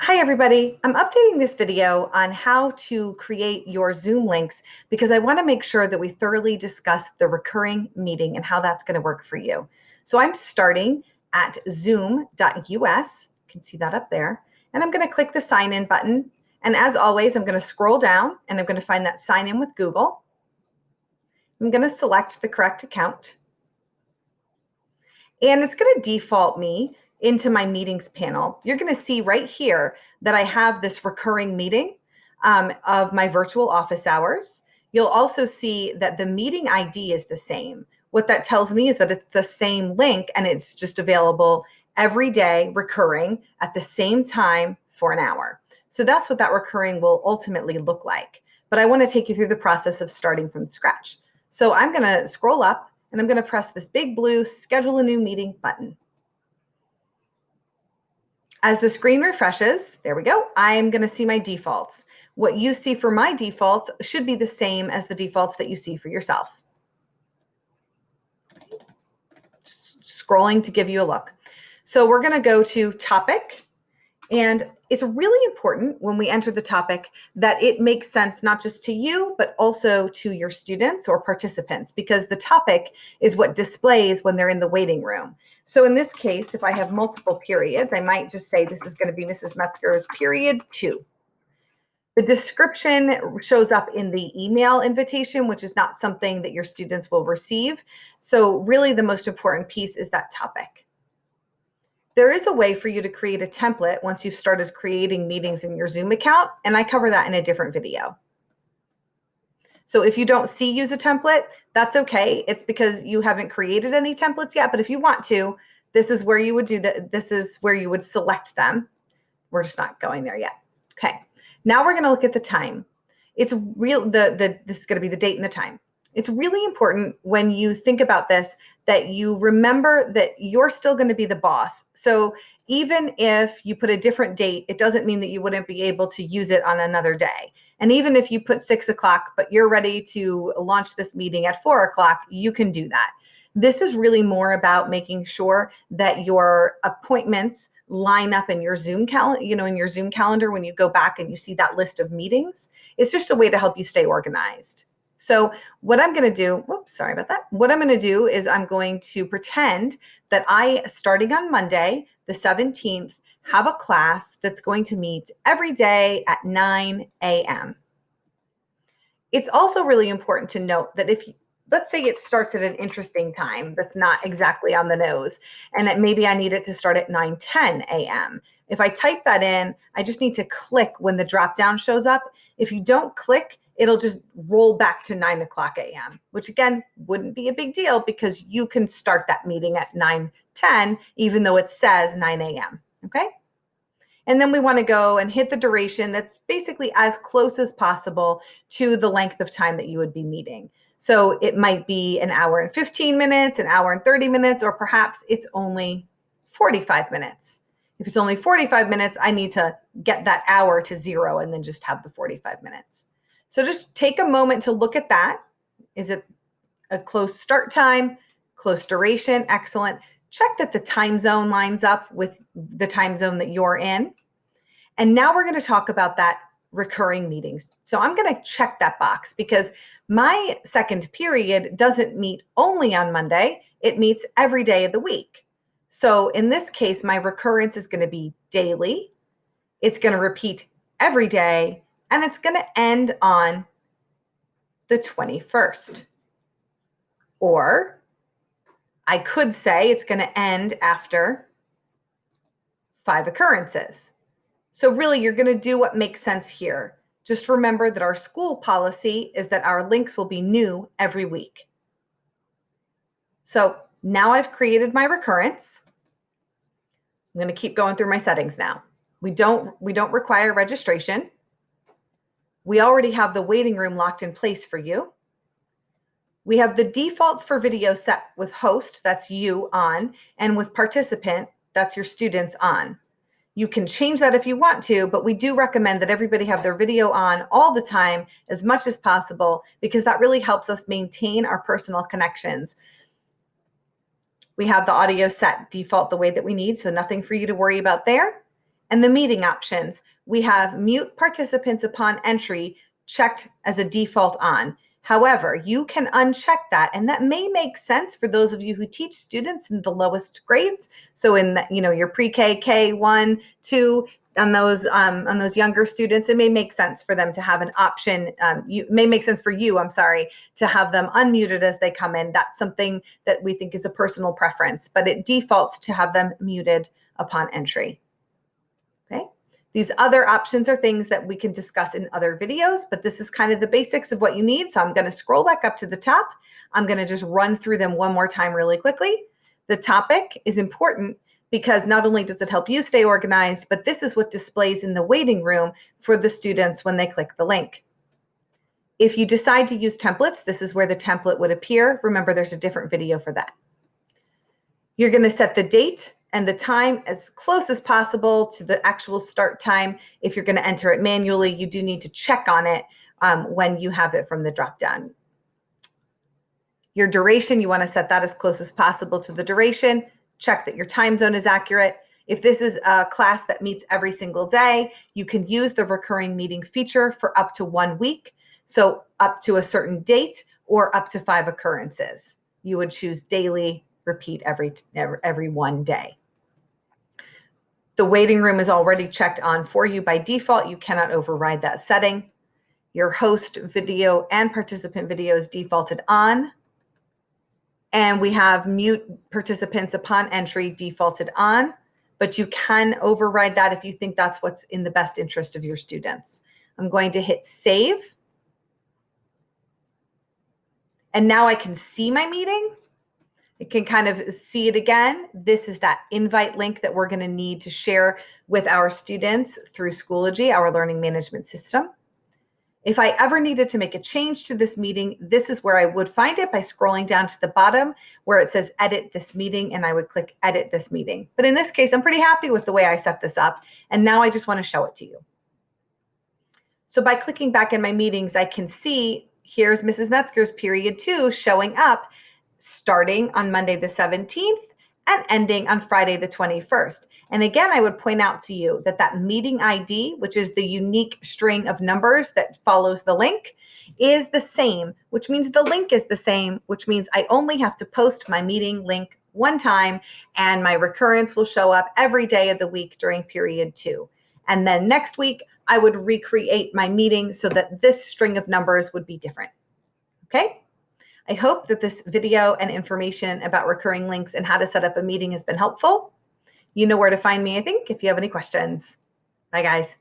Hi, everybody. I'm updating this video on how to create your Zoom links because I want to make sure that we thoroughly discuss the recurring meeting and how that's going to work for you. So I'm starting at zoom.us. You can see that up there. And I'm going to click the sign in button. And as always, I'm going to scroll down and I'm going to find that sign in with Google. I'm going to select the correct account. And it's going to default me into my meetings panel. You're going to see right here that I have this recurring meeting of my virtual office hours. You'll also see that the meeting ID is the same. What that tells me is that it's the same link and it's just available every day, recurring at the same time for an hour. So that's what that recurring will ultimately look like. But I want to take you through the process of starting from scratch. So I'm going to scroll up and I'm going to press this big blue schedule a new meeting button. As the screen refreshes, there we go, I'm going to see my defaults. What you see for my defaults should be the same as the defaults that you see for yourself. Just scrolling to give you a look. So we're going to go to topic. And it's really important when we enter the topic that it makes sense not just to you, but also to your students or participants, because the topic is what displays when they're in the waiting room. So in this case, if I have multiple periods, I might just say this is going to be Mrs. Metzger's period 2. The description shows up in the email invitation, which is not something that your students will receive. So really the most important piece is that topic. There is a way for you to create a template once you've started creating meetings in your Zoom account, and I cover that in a different video. So if you don't see use a template, that's okay. It's because you haven't created any templates yet, but if you want to, this is where you would do that. This is where you would select them. We're just not going there yet. Okay. Now we're going to look at the time. It's real. This is going to be the date and the time. It's really important when you think about this that you remember that you're still going to be the boss. So even if you put a different date, it doesn't mean that you wouldn't be able to use it on another day. And even if you put 6 o'clock, but you're ready to launch this meeting at 4 o'clock, you can do that. This is really more about making sure that your appointments line up in your Zoom calendar, in your Zoom calendar when you go back and you see that list of meetings. It's just a way to help you stay organized. So what I'm going to do, sorry about that. What I'm going to do is I'm going to pretend that starting on Monday, the 17th, have a class that's going to meet every day at 9 a.m. It's also really important to note that let's say it starts at an interesting time that's not exactly on the nose, and that maybe I need it to start at 9:10 a.m. If I type that in, I just need to click when the drop down shows up. If you don't click, it'll just roll back to 9 o'clock a.m., which again, wouldn't be a big deal because you can start that meeting at 9:10, even though it says 9 a.m., okay? And then we want to go and hit the duration that's basically as close as possible to the length of time that you would be meeting. So it might be an hour and 15 minutes, an hour and 30 minutes, or perhaps it's only 45 minutes. If it's only 45 minutes, I need to get that hour to 0 and then just have the 45 minutes. So just take a moment to look at that. Is it a close start time, close duration? Excellent. Check that the time zone lines up with the time zone that you're in. And now we're going to talk about that recurring meetings. So I'm going to check that box because my second period doesn't meet only on Monday. It meets every day of the week. So in this case, my recurrence is going to be daily. It's going to repeat every day, and it's going to end on the 21st. Or I could say it's going to end after 5 occurrences. So really, you're going to do what makes sense here. Just remember that our school policy is that our links will be new every week. So now I've created my recurrence. I'm going to keep going through my settings now. We don't require registration. We already have the waiting room locked in place for you. We have the defaults for video set with host, that's you, on, and with participant, that's your students, on. You can change that if you want to, but we do recommend that everybody have their video on all the time as much as possible because that really helps us maintain our personal connections. We have the audio set default the way that we need, so nothing for you to worry about there. And the meeting options, we have mute participants upon entry checked as a default on. However, you can uncheck that, and that may make sense for those of you who teach students in the lowest grades. So in your pre-K, K1, 2, on those younger students, it may make sense for them to have an option. It may make sense for you, to have them unmuted as they come in. That's something that we think is a personal preference, but it defaults to have them muted upon entry. Okay. These other options are things that we can discuss in other videos, but this is kind of the basics of what you need. So I'm going to scroll back up to the top. I'm going to just run through them one more time really quickly. The topic is important because not only does it help you stay organized, but this is what displays in the waiting room for the students when they click the link. If you decide to use templates, this is where the template would appear. Remember, there's a different video for that. You're going to set the date and the time as close as possible to the actual start time. If you're going to enter it manually, you do need to check on it when you have it from the dropdown. Your duration, you want to set that as close as possible to the duration. Check that your time zone is accurate. If this is a class that meets every single day, you can use the recurring meeting feature for up to 1 week. So up to a certain date or up to 5 occurrences. You would choose daily, repeat every 1 day. The waiting room is already checked on for you by default. You cannot override that setting. Your host video and participant video is defaulted on. And we have mute participants upon entry defaulted on, but you can override that if you think that's what's in the best interest of your students. I'm going to hit save. And now I can see my meeting. I can kind of see it again. This is that invite link that we're going to need to share with our students through Schoology, our learning management system. If I ever needed to make a change to this meeting, this is where I would find it by scrolling down to the bottom where it says edit this meeting, and I would click edit this meeting. But in this case, I'm pretty happy with the way I set this up, and now I just want to show it to you. So by clicking back in my meetings, I can see here's Mrs. Metzger's period 2 showing up starting on Monday the 17th and ending on Friday the 21st. And again, I would point out to you that that meeting ID, which is the unique string of numbers that follows the link, is the same, which means the link is the same, which means I only have to post my meeting link 1 time, and my recurrence will show up every day of the week during period 2. And then next week, I would recreate my meeting so that this string of numbers would be different. Okay? I hope that this video and information about recurring links and how to set up a meeting has been helpful. You know where to find me, I think, if you have any questions. Bye, guys.